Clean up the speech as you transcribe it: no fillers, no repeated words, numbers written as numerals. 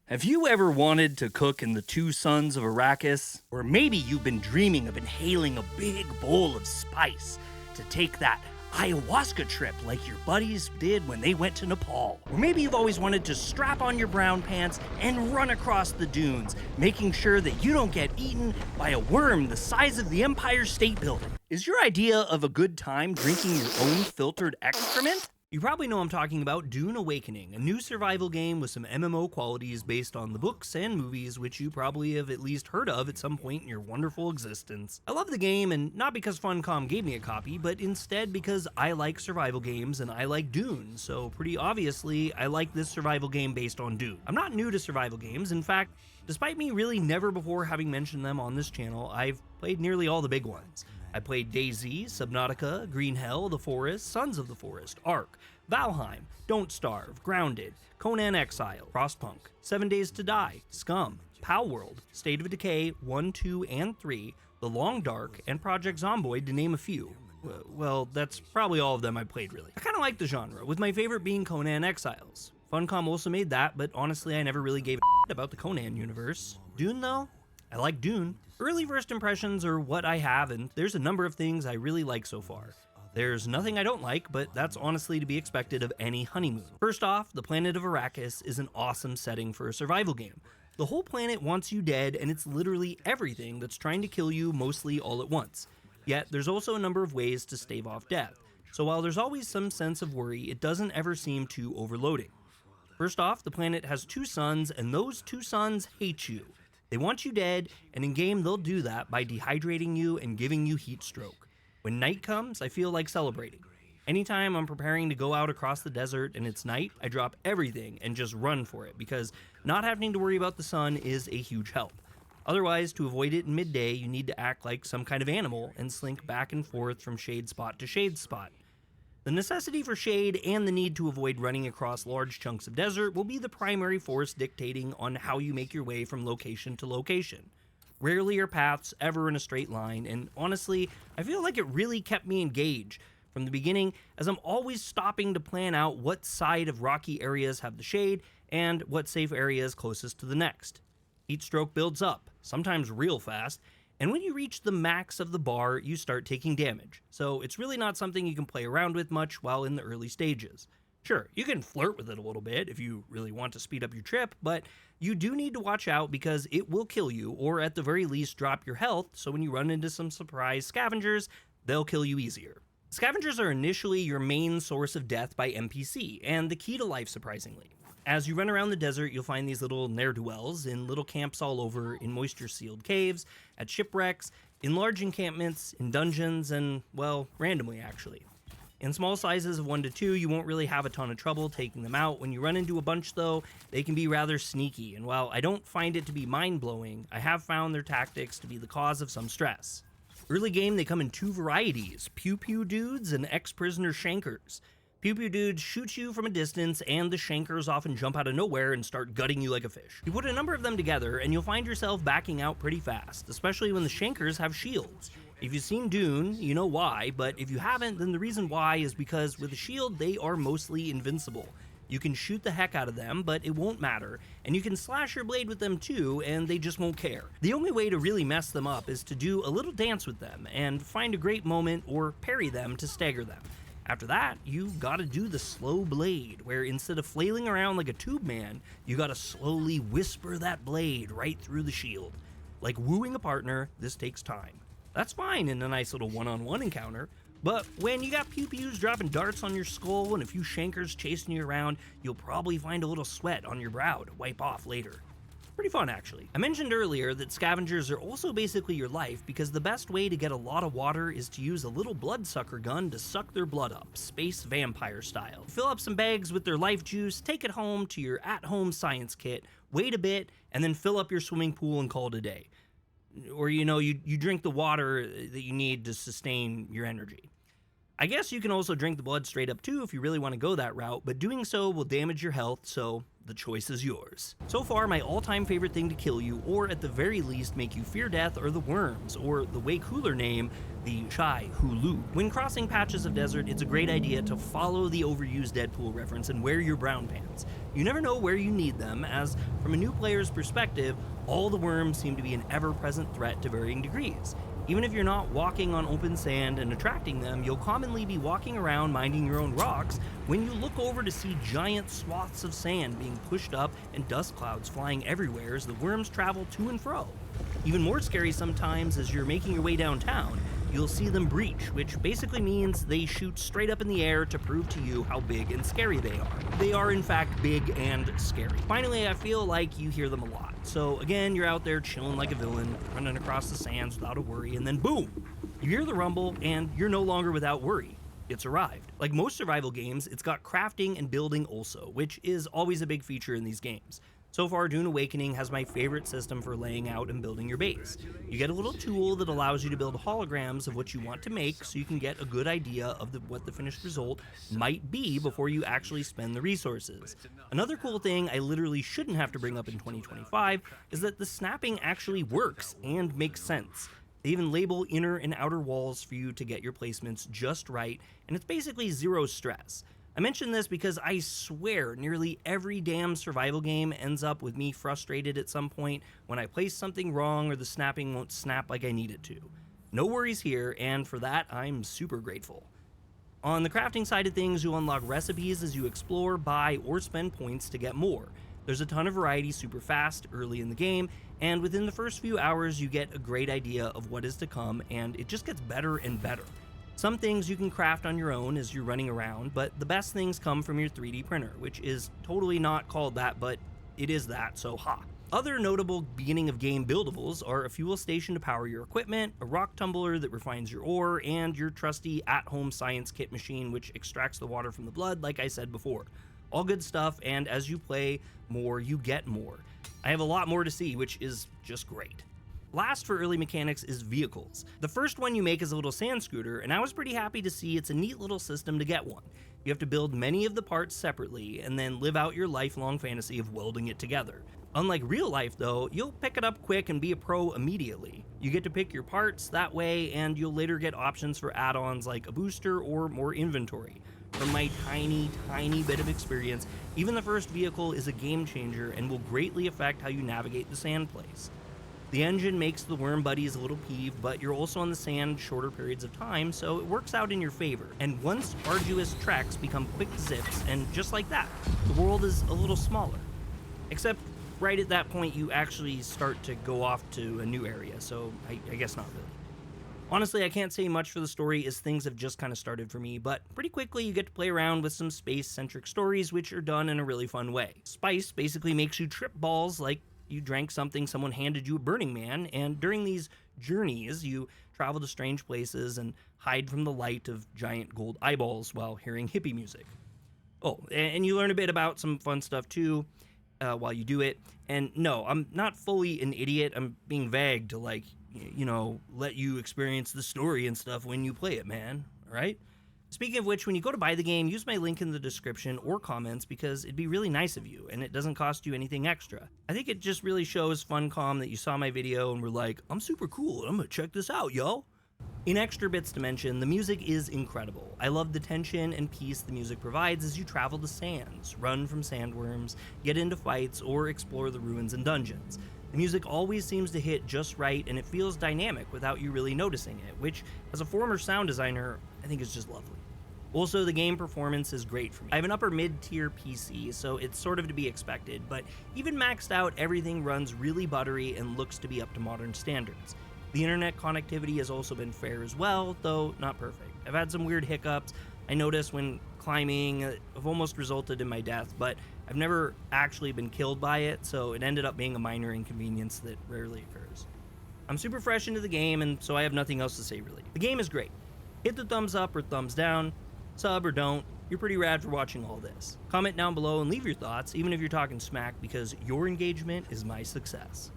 Have you ever wanted to cook in the two suns of Arrakis? Or maybe you've been dreaming of inhaling a big bowl of spice to take that ayahuasca trip like your buddies did when they went to Nepal. Or maybe you've always wanted to strap on your brown pants and run across the dunes, making sure that you don't get eaten by a worm the size of the Empire State Building. Is your idea of a good time drinking your own filtered excrement? You probably know I'm talking about Dune Awakening, a new survival game with some MMO qualities based on the books and movies which you probably have at least heard of at some point in your wonderful existence. I love the game, and not because Funcom gave me a copy, but instead because I like survival games and I like Dune, so pretty obviously I like this survival game based on Dune. I'm not new to survival games. In fact, despite me really never before having mentioned them on this channel, I've played nearly all the big ones. I played DayZ, Subnautica, Green Hell, The Forest, Sons of the Forest, Ark, Valheim, Don't Starve, Grounded, Conan Exile, Frostpunk, 7 Days to Die, Scum, Palworld, State of Decay 1, 2, and 3, The Long Dark, and Project Zomboid, to name a few. Well, that's probably all of them I played, really. I kinda like the genre, with my favorite being Conan Exiles. Funcom also made that, but honestly I never really gave a about the Conan universe. Dune, though? I like Dune. Early first impressions are what I have, and there's a number of things I really like so far. There's nothing I don't like, but that's honestly to be expected of any honeymoon. First off, the planet of Arrakis is an awesome setting for a survival game. The whole planet wants you dead, and it's literally everything that's trying to kill you mostly all at once. Yet, there's also a number of ways to stave off death, so while there's always some sense of worry, it doesn't ever seem too overloading. First off, the planet has two suns, and those two suns hate you. They want you dead, and in-game they'll do that by dehydrating you and giving you heat stroke. When night comes, I feel like celebrating. Anytime I'm preparing to go out across the desert and it's night, I drop everything and just run for it, because not having to worry about the sun is a huge help. Otherwise, to avoid it in midday, you need to act like some kind of animal and slink back and forth from shade spot to shade spot. The necessity for shade and the need to avoid running across large chunks of desert will be the primary force dictating on how you make your way from location to location. Rarely are paths ever in a straight line, and honestly, I feel like it really kept me engaged from the beginning, as I'm always stopping to plan out what side of rocky areas have the shade and what safe area is closest to the next. Heat stroke builds up, sometimes real fast, and when you reach the max of the bar, you start taking damage, so it's really not something you can play around with much while in the early stages. Sure, you can flirt with it a little bit if you really want to speed up your trip, but you do need to watch out because it will kill you, or at the very least drop your health, so when you run into some surprise scavengers, they'll kill you easier. Scavengers are initially your main source of death by NPC, and the key to life, surprisingly. As you run around the desert, you'll find these little ne'er-do-wells in little camps all over, in moisture-sealed caves, at shipwrecks, in large encampments, in dungeons, and, well, randomly actually. In small sizes of 1 to 2, you won't really have a ton of trouble taking them out. When you run into a bunch, though, they can be rather sneaky, and while I don't find it to be mind-blowing, I have found their tactics to be the cause of some stress. Early game, they come in two varieties, pew-pew dudes and ex-prisoner shankers. Pew-pew dudes shoot you from a distance, and the shankers often jump out of nowhere and start gutting you like a fish. You put a number of them together, and you'll find yourself backing out pretty fast, especially when the shankers have shields. If you've seen Dune, you know why, but if you haven't, then the reason why is because with a shield, they are mostly invincible. You can shoot the heck out of them, but it won't matter, and you can slash your blade with them too, and they just won't care. The only way to really mess them up is to do a little dance with them, and find a great moment or parry them to stagger them. After that, you gotta do the slow blade, where instead of flailing around like a tube man, you gotta slowly whisper that blade right through the shield. Like wooing a partner, this takes time. That's fine in a nice little one-on-one encounter, but when you got pew-pews dropping darts on your skull and a few shankers chasing you around, you'll probably find a little sweat on your brow to wipe off later. Pretty fun, actually. I mentioned earlier that scavengers are also basically your life because the best way to get a lot of water is to use a little bloodsucker gun to suck their blood up, space vampire style. Fill up some bags with their life juice, take it home to your at-home science kit, wait a bit, and then fill up your swimming pool and call it a day. Or, you drink the water that you need to sustain your energy. I guess you can also drink the blood straight up too if you really want to go that route, but doing so will damage your health, so the choice is yours. So far, my all-time favorite thing to kill you, or at the very least make you fear death, are the worms, or the way cooler name, the Chai Hulu. When crossing patches of desert, it's a great idea to follow the overused Deadpool reference and wear your brown pants. You never know where you need them, as from a new player's perspective, all the worms seem to be an ever-present threat to varying degrees. Even if you're not walking on open sand and attracting them, you'll commonly be walking around minding your own rocks when you look over to see giant swaths of sand being pushed up and dust clouds flying everywhere as the worms travel to and fro. Even more scary sometimes, as you're making your way downtown, you'll see them breach, which basically means they shoot straight up in the air to prove to you how big and scary they are. They are in fact big and scary. Finally, I feel like you hear them a lot. So again, you're out there chilling like a villain, running across the sands without a worry, and then boom! You hear the rumble, and you're no longer without worry. It's arrived. Like most survival games, it's got crafting and building also, which is always a big feature in these games. So far, Dune Awakening has my favorite system for laying out and building your base. You get a little tool that allows you to build holograms of what you want to make so you can get a good idea of what the finished result might be before you actually spend the resources. Another cool thing I literally shouldn't have to bring up in 2025 is that the snapping actually works and makes sense. They even label inner and outer walls for you to get your placements just right, and it's basically zero stress. I mention this because I swear nearly every damn survival game ends up with me frustrated at some point when I place something wrong or the snapping won't snap like I need it to. No worries here, and for that, I'm super grateful. On the crafting side of things, you'll unlock recipes as you explore, buy, or spend points to get more. There's a ton of variety super fast early in the game, and within the first few hours you get a great idea of what is to come, and it just gets better and better. Some things you can craft on your own as you're running around, but the best things come from your 3D printer, which is totally not called that, but it is that, so ha. Other notable beginning of game buildables are a fuel station to power your equipment, a rock tumbler that refines your ore, and your trusty at-home science kit machine which extracts the water from the blood like I said before. All good stuff, and as you play more, you get more. I have a lot more to see, which is just great. Last for early mechanics is vehicles. The first one you make is a little sand scooter, and I was pretty happy to see it's a neat little system to get one. You have to build many of the parts separately, and then live out your lifelong fantasy of welding it together. Unlike real life though, you'll pick it up quick and be a pro immediately. You get to pick your parts that way, and you'll later get options for add-ons like a booster or more inventory. From my tiny bit of experience, even the first vehicle is a game changer and will greatly affect how you navigate the sand place. The engine makes the worm buddies a little peeved, but you're also on the sand shorter periods of time, so it works out in your favor. And once arduous treks become quick zips, and just like that, the world is a little smaller. Except right at that point you actually start to go off to a new area, so I guess not really. Honestly, I can't say much for the story as things have just kind of started for me, but pretty quickly you get to play around with some space-centric stories which are done in a really fun way. Spice basically makes you trip balls like you drank something someone handed you at Burning Man, and during these journeys, you travel to strange places and hide from the light of giant gold eyeballs while hearing hippie music. Oh, and you learn a bit about some fun stuff too while you do it. And no, I'm not fully an idiot. I'm being vague to, like, let you experience the story and stuff when you play it, man. All right? Speaking of which, when you go to buy the game, use my link in the description or comments because it'd be really nice of you and it doesn't cost you anything extra. I think it just really shows Funcom that you saw my video and were like, I'm super cool, I'm gonna check this out, yo. In extra bits to mention, the music is incredible. I love the tension and peace the music provides as you travel the sands, run from sandworms, get into fights, or explore the ruins and dungeons. The music always seems to hit just right, and it feels dynamic without you really noticing it, which, as a former sound designer, I think is just lovely. Also, the game performance is great for me. I have an upper mid-tier PC, so it's sort of to be expected, but even maxed out, everything runs really buttery and looks to be up to modern standards. The internet connectivity has also been fair as well, though not perfect. I've had some weird hiccups I noticed when climbing have almost resulted in my death, but I've never actually been killed by it, so it ended up being a minor inconvenience that rarely occurs. I'm super fresh into the game, and so I have nothing else to say really. The game is great. Hit the thumbs up or thumbs down, sub or don't. You're pretty rad for watching all this. Comment down below and leave your thoughts, even if you're talking smack, because your engagement is my success.